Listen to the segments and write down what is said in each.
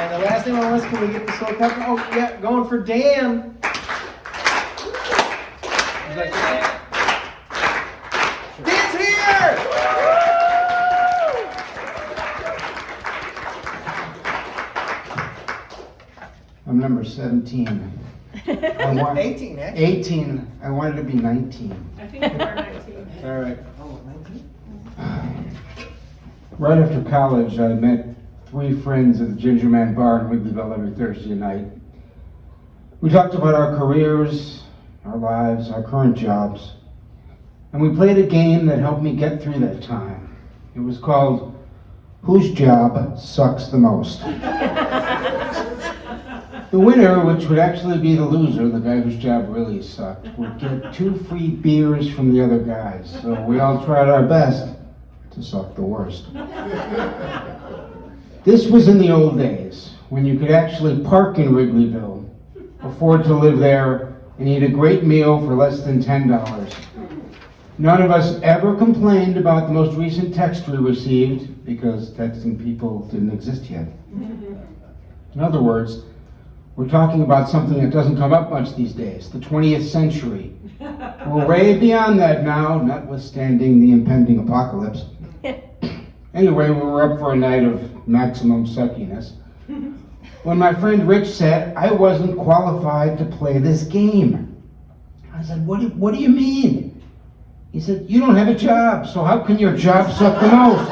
And the last name on the list, can we get the soul cup? Oh, yeah, going for Dan. Dan's here! I'm number 17. 18, actually. 18. I wanted to be 19. I think you are 19. All right. Oh, 19? Right after college, I met 3 friends at the Ginger Man Bar in Wrigleyville every Thursday night. We talked about our careers, our lives, our current jobs, and we played a game that helped me get through that time. It was called Whose Job Sucks the Most? The winner, which would actually be the loser, the guy whose job really sucked, would get 2 free beers from the other guys. So we all tried our best to suck the worst. This was in the old days, when you could actually park in Wrigleyville, afford to live there, and eat a great meal for less than $10. None of us ever complained about the most recent text we received, because texting people didn't exist yet. In other words, we're talking about something that doesn't come up much these days, the 20th century. We're way beyond that now, notwithstanding the impending apocalypse. Anyway, we were up for a night of maximum suckiness when my friend Rich said I wasn't qualified to play this game. I said, what do you mean? He said, you don't have a job, so how can your job suck the most?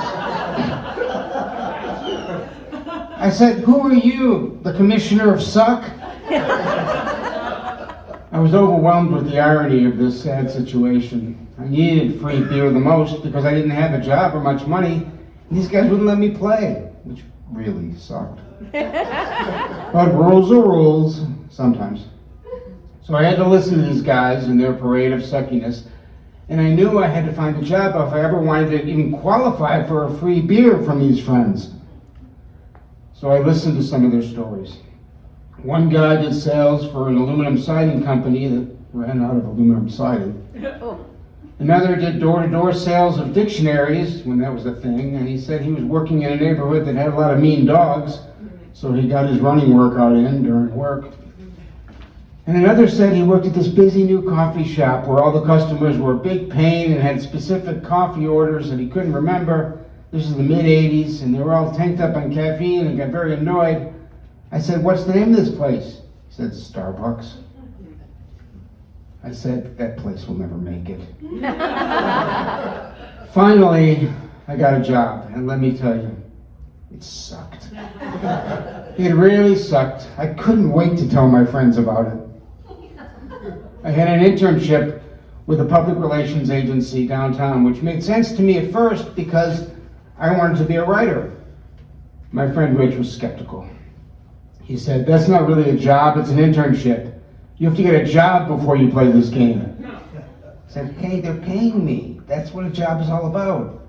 I said, who are you, the commissioner of Suck? I was overwhelmed with the irony of this sad situation. I needed free beer the most because I didn't have a job or much money, and these guys wouldn't let me play, which really sucked. But rules are rules, sometimes. So I had to listen to these guys and their parade of suckiness, and I knew I had to find a job if I ever wanted to even qualify for a free beer from these friends. So I listened to some of their stories. One guy did sales for an aluminum siding company that ran out of aluminum siding. Another did door-to-door sales of dictionaries when that was a thing, and he said he was working in a neighborhood that had a lot of mean dogs, so he got his running workout in during work. And another said he worked at this busy new coffee shop where all the customers were a big pain and had specific coffee orders that he couldn't remember. This is the mid-'80s, and they were all tanked up on caffeine and got very annoyed. I said, what's the name of this place? He said, Starbucks. I said, that place will never make it. Finally, I got a job, and let me tell you, it sucked. It really sucked. I couldn't wait to tell my friends about it. I had an internship with a public relations agency downtown, which made sense to me at first because I wanted to be a writer. My friend Rich was skeptical. He said, that's not really a job, it's an internship. You have to get a job before you play this game. I said, hey, they're paying me. That's what a job is all about.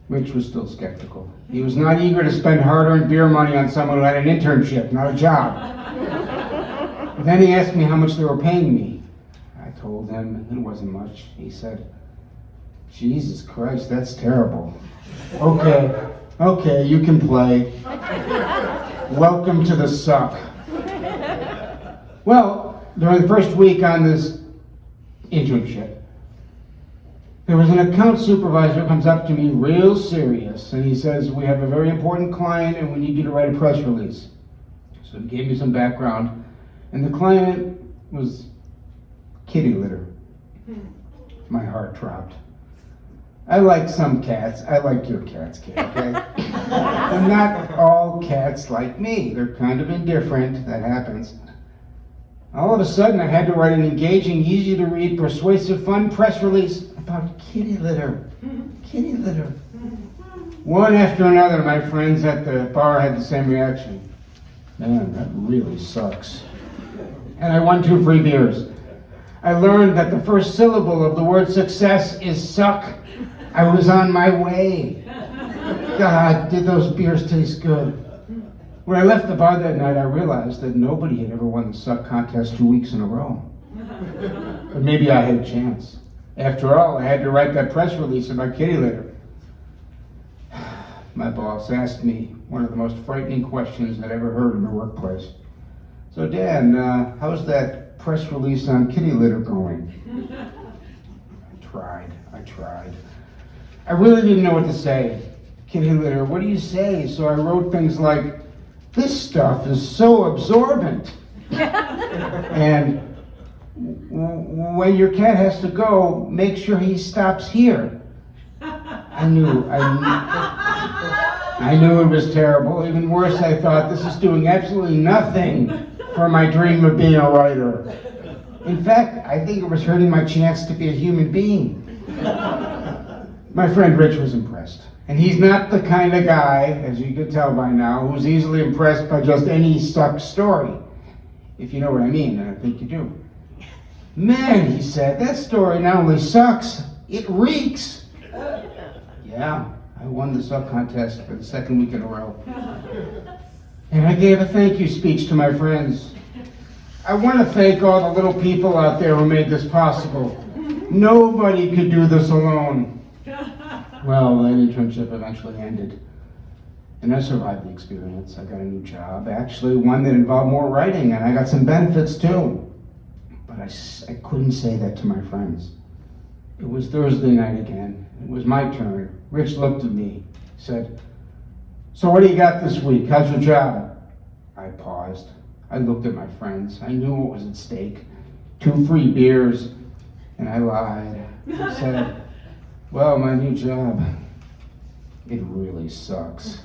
Rich was still skeptical. He was not eager to spend hard-earned beer money on someone who had an internship, not a job. But then he asked me how much they were paying me. I told him it wasn't much. He said, Jesus Christ, that's terrible. Okay, you can play. Welcome to the Suck. Well, during the first week on this internship, there was an account supervisor who comes up to me real serious, and he says, we have a very important client and we need you to write a press release. So he gave me some background, and the client was kitty litter. My heart dropped. I like some cats. I like your cats, Kate, okay? And not all cats like me. They're kind of indifferent. That happens. All of a sudden, I had to write an engaging, easy-to-read, persuasive, fun press release about kitty litter. Kitty litter. One after another, my friends at the bar had the same reaction. Man, that really sucks. And I won 2 free beers. I learned that the first syllable of the word success is suck. I was on my way. God, did those beers taste good. When I left the bar that night, I realized that nobody had ever won the Suck contest 2 weeks in a row. But maybe I had a chance. After all, I had to write that press release about kitty litter. my boss, asked me one of the most frightening questions I'd ever heard in the workplace. So Dan, how's that press release on kitty litter going? I tried. I really didn't know what to say. Kitty litter, what do you say? So I wrote things like, this stuff is so absorbent. And when your cat has to go, make sure he stops here. I knew it was terrible. Even worse, I thought, this is doing absolutely nothing for my dream of being a writer. In fact, I think it was hurting my chance to be a human being. My friend Rich was impressed. And he's not the kind of guy, as you could tell by now, who's easily impressed by just any suck story. If you know what I mean, and I think you do. Man, he said, that story not only sucks, it reeks. Yeah, I won the suck contest for the second week in a row. And I gave a thank you speech to my friends. I want to thank all the little people out there who made this possible. Nobody could do this alone. Well, that internship eventually ended. And I survived the experience. I got a new job, actually one that involved more writing, and I got some benefits too. But I couldn't say that to my friends. It was Thursday night again. It was my turn. Rich looked at me, said, so what do you got this week? How's your job? I paused. I looked at my friends. I knew what was at stake. 2 free beers. And I lied. I said, well, my new job, it really sucks.